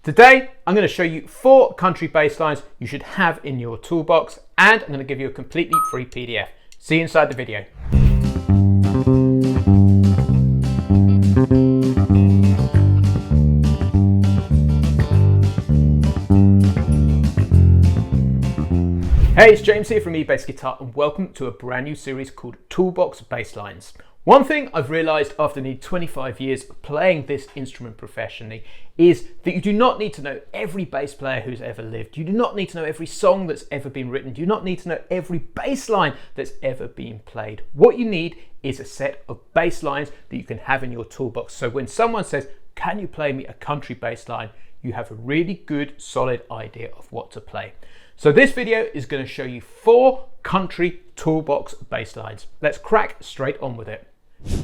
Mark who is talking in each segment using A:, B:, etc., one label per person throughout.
A: Today, I'm going to show you 4 country bass lines you should have in your toolbox, and I'm going to give you a completely free PDF. See you inside the video. Hey, it's James here from eBass Guitar, and welcome to a brand new series called Toolbox Bass Lines. One thing I've realised after nearly 25 years of playing this instrument professionally is that you do not need to know every bass player who's ever lived. You do not need to know every song that's ever been written. You do not need to know every bass line that's ever been played. What you need is a set of bass lines that you can have in your toolbox. So when someone says, "Can you play me a country bass line?" you have a really good, solid idea of what to play. So this video is going to show you 4 country toolbox bass lines. Let's crack straight on with it.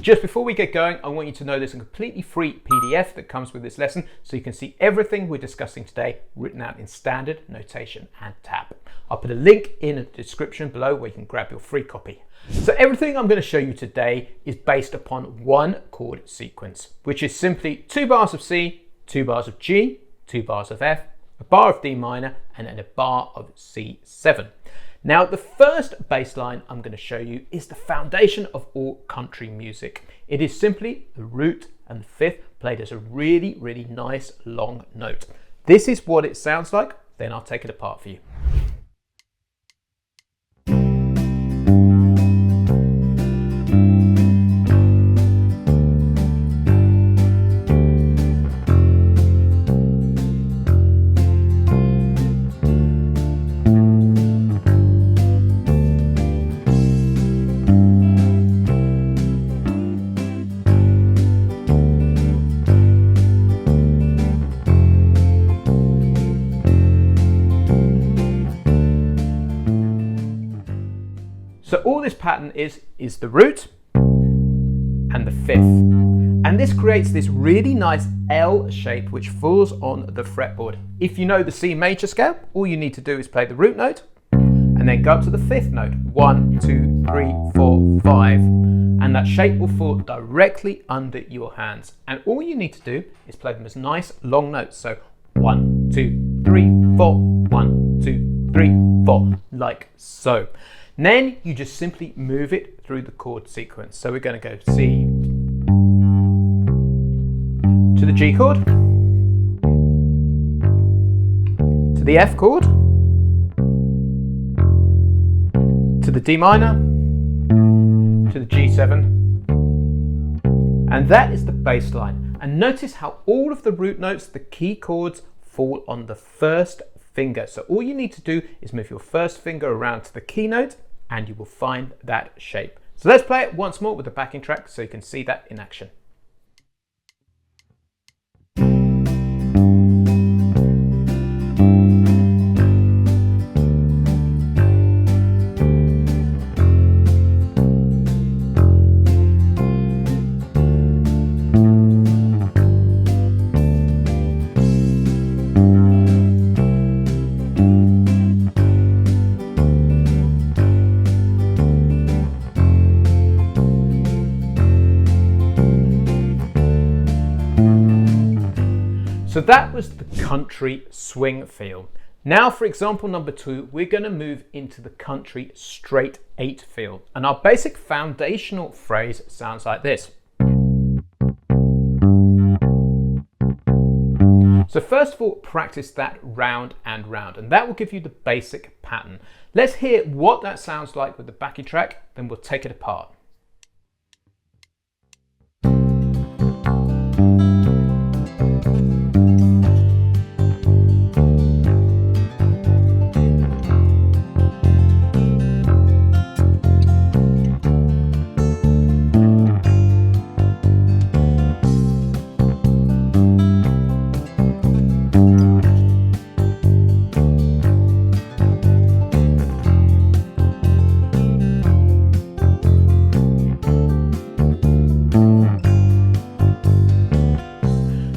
A: Just before we get going, I want you to know there's a completely free PDF that comes with this lesson, so you can see everything we're discussing today written out in standard notation and tab. I'll put a link in the description below where you can grab your free copy. So everything I'm going to show you today is based upon one chord sequence, which is simply 2 bars of C, 2 bars of G, 2 bars of F, a bar of D minor, and then a bar of C7. Now, the first bass line I'm going to show you is the foundation of all country music. It is simply the root and the fifth played as a really, really nice long note. This is what it sounds like, then I'll take it apart for you. So all this pattern is the root and the fifth. And this creates this really nice L shape which falls on the fretboard. If you know the C major scale, all you need to do is play the root note and then go up to the fifth note. 1, 2, 3, 4, 5. And that shape will fall directly under your hands. And all you need to do is play them as nice long notes. So 1, 2, 3, 4, 1, 2, 3, 4, like so. Then you just simply move it through the chord sequence. So we're going to go C to the G chord, to the F chord, to the D minor, to the G7, and that is the bass line. And notice how all of the root notes, the key chords, fall on the first finger. So all you need to do is move your first finger around to the key note and you will find that shape. So let's play it once more with the backing track so you can see that in action. So that was the country swing feel. Now for example number 2, we're going to move into the country straight 8 feel. And our basic foundational phrase sounds like this. So first of all, practice that round and round, and that will give you the basic pattern. Let's hear what that sounds like with the backing track, then we'll take it apart.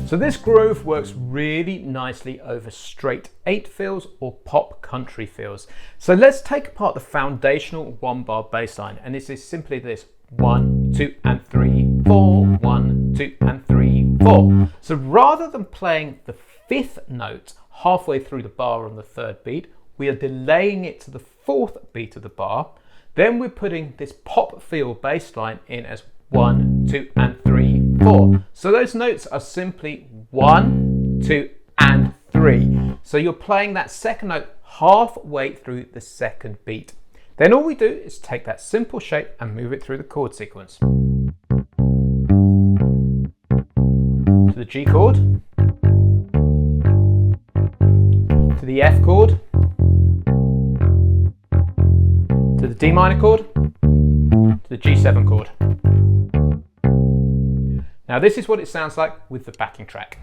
A: So this groove works really nicely over straight 8 fills or pop country fills. So let's take apart the foundational 1-bar bass line, and this is simply this: 1, 2 and 3, 4, 1, 2 and 3, 4. So rather than playing the fifth note halfway through the bar on the third beat. We are delaying it to the fourth beat of the bar. Then we're putting this pop feel bass line in as 1, 2, and 3, 4. So those notes are simply 1, 2, and 3. So you're playing that second note halfway through the second beat. Then all we do is take that simple shape and move it through the chord sequence. To the G chord, to the F chord, to the D minor chord, to the G7 chord. Now this is what it sounds like with the backing track.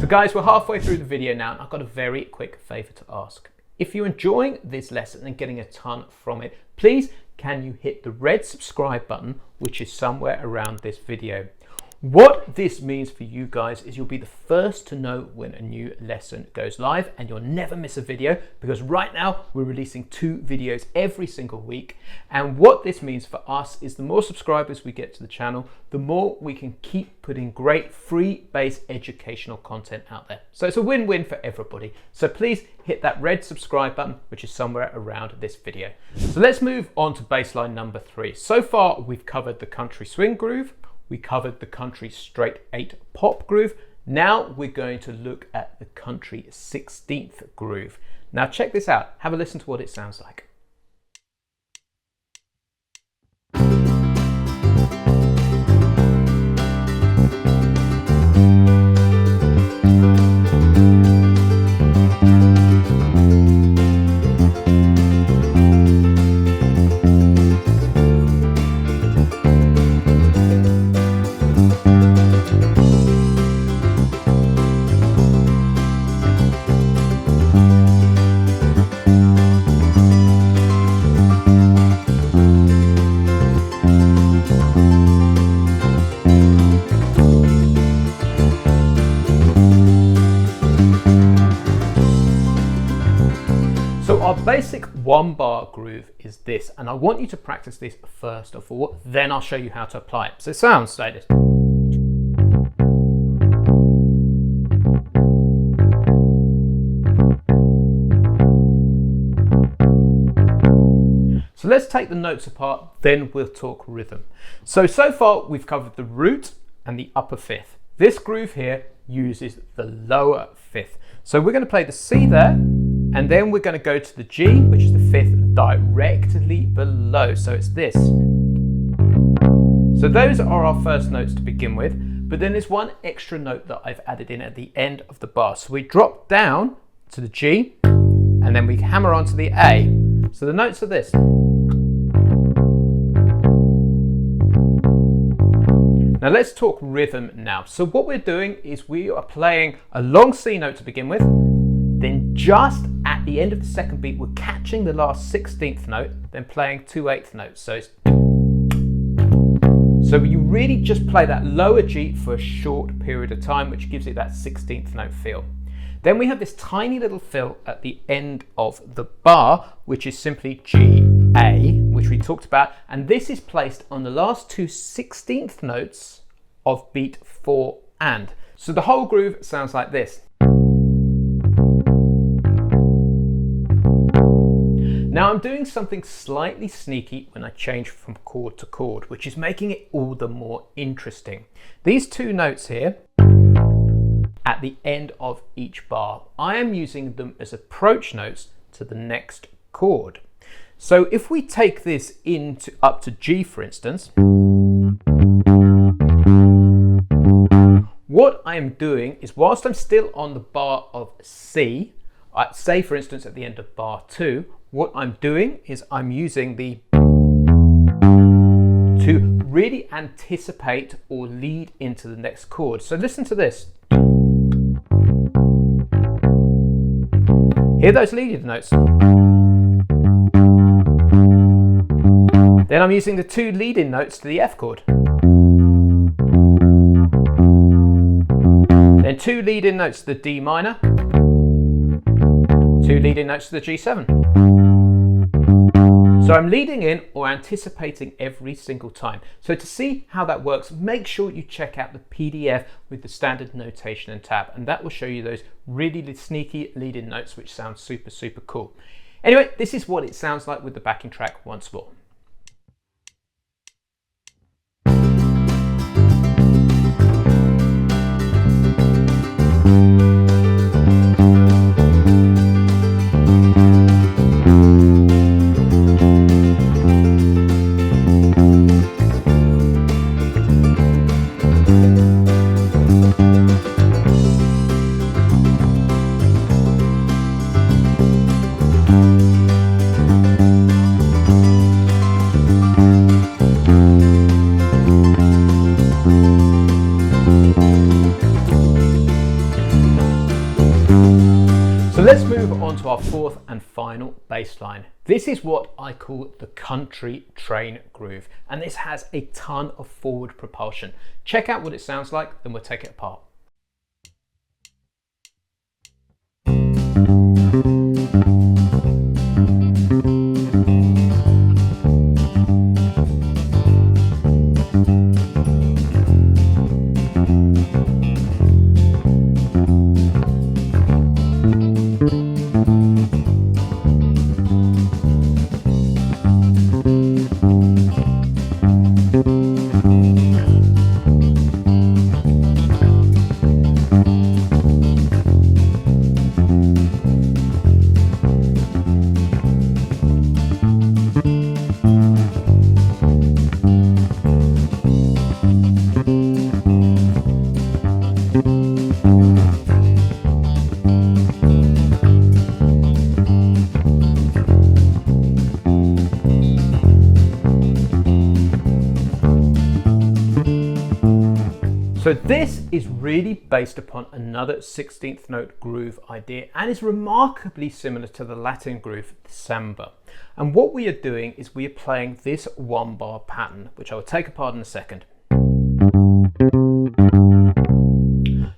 A: Guys, we're halfway through the video now, and I've got a very quick favour to ask. If you're enjoying this lesson and getting a ton from it, please can you hit the red subscribe button, which is somewhere around this video. What this means for you guys is you'll be the first to know when a new lesson goes live, and you'll never miss a video, because right now we're releasing 2 videos every single week. And what this means for us is the more subscribers we get to the channel, the more we can keep putting great free bass educational content out there. So it's a win-win for everybody. So please hit that red subscribe button, which is somewhere around this video. So let's move on to bassline number 3. So far we've covered the country swing groove, we covered the country straight 8 pop groove. Now we're going to look at the country 16th groove. Now check this out. Have a listen to what it sounds like. Our basic 1-bar groove is this, and I want you to practice this first of all, then I'll show you how to apply it. So it sounds like this. So let's take the notes apart, then we'll talk rhythm. So far we've covered the root and the upper fifth. This groove here uses the lower fifth. So we're going to play the C there, and then we're going to go to the G, which is the fifth directly below. So it's this. So those are our first notes to begin with, but then there's one extra note that I've added in at the end of the bar. So we drop down to the G, and then we hammer onto the A. So the notes are this. Now let's talk rhythm now. So what we're doing is we are playing a long C note to begin with, then just at the end of the second beat we're catching the last 16th note, then playing 2 8th notes. So you really just play that lower G for a short period of time, which gives it that 16th note feel. Then we have this tiny little fill at the end of the bar, which is simply G, A, which we talked about, and this is placed on the last 2 16th notes of beat 4 and. So the whole groove sounds like this. Now I'm doing something slightly sneaky when I change from chord to chord, which is making it all the more interesting. These 2 notes here, at the end of each bar, I am using them as approach notes to the next chord. So if we take this up to G, for instance, what I'm doing is, whilst I'm still on the bar of C, say for instance at the end of bar 2, what I'm doing is I'm using the to really anticipate or lead into the next chord. So listen to this. Hear those leading notes. Then I'm using the 2 leading notes to the F chord. Then 2 leading notes to the D minor. 2 leading notes to the G7. So I'm leading in or anticipating every single time. So to see how that works, make sure you check out the PDF with the standard notation and tab, and that will show you those really sneaky leading notes, which sound super, super cool. Anyway, this is what it sounds like with the backing track once more. Let's move on to our 4th and final bass line. This is what I call the country train groove, and this has a ton of forward propulsion. Check out what it sounds like, then we'll take it apart. So this is really based upon another 16th note groove idea and is remarkably similar to the Latin groove samba. And what we are doing is we are playing this 1-bar pattern, which I will take apart in a second.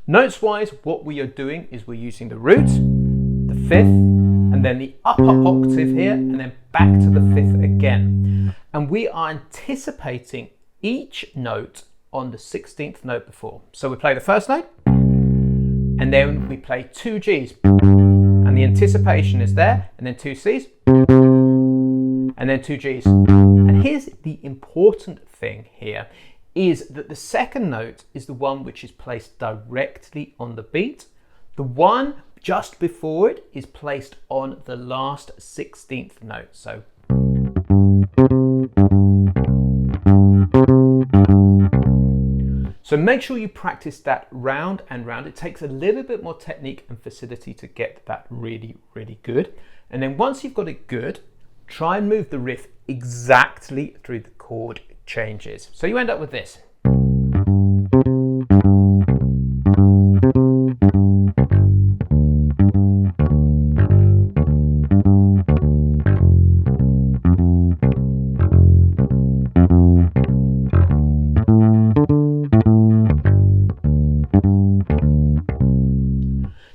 A: Notes wise, what we are doing is we're using the root, the 5th, and then the upper octave here, and then back to the 5th again. And we are anticipating each note on the 16th note before. So we play the first note, and then we play 2 Gs, and the anticipation is there, and then 2 Cs, and then 2 Gs. And here's the important thing here, is that the second note is the one which is placed directly on the beat. The one just before it is placed on the last 16th note. So make sure you practice that round and round. It takes a little bit more technique and facility to get that really, really good. And then once you've got it good, try and move the riff exactly through the chord changes. So you end up with this.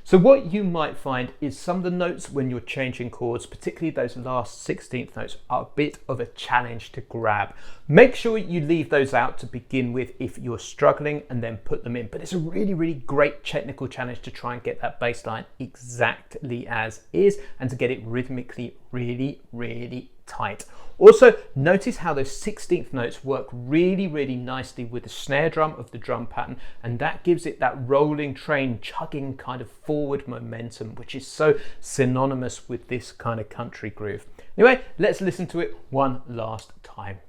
A: So what you might find is some of the notes when you're changing chords, particularly those last 16th notes, are a bit of a challenge to grab. Make sure you leave those out to begin with if you're struggling, and then put them in. But it's a really, really great technical challenge to try and get that bass line exactly as is and to get it rhythmically really, really tight. Also, notice how those 16th notes work really, really nicely with the snare drum of the drum pattern, and that gives it that rolling train chugging kind of forward momentum, which is so synonymous with this kind of country groove. Anyway, let's listen to it one last time.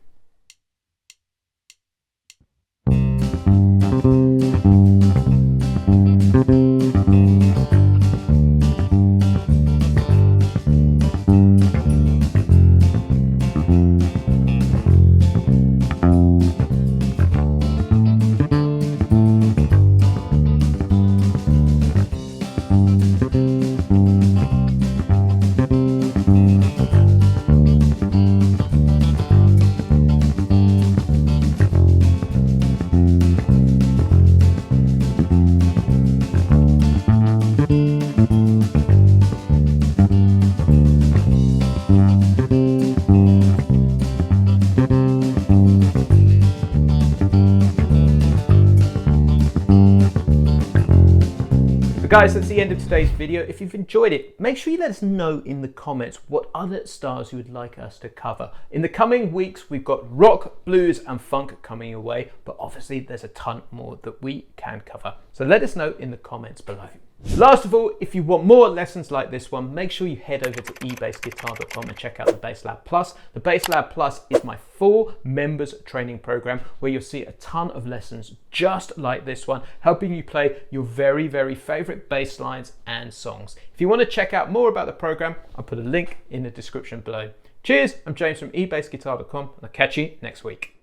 A: guys, that's the end of today's video. If you've enjoyed it, make sure you let us know in the comments what other styles you would like us to cover. In the coming weeks, we've got rock, blues and funk coming your way, but obviously there's a ton more that we can cover. So let us know in the comments below. Last of all, if you want more lessons like this one, make sure you head over to ebassguitar.com and check out the Bass Lab Plus. The Bass Lab Plus is my full members training program where you'll see a ton of lessons just like this one, helping you play your very, very favorite bass lines and songs. If you want to check out more about the program, I'll put a link in the description below. Cheers, I'm James from ebassguitar.com and I'll catch you next week.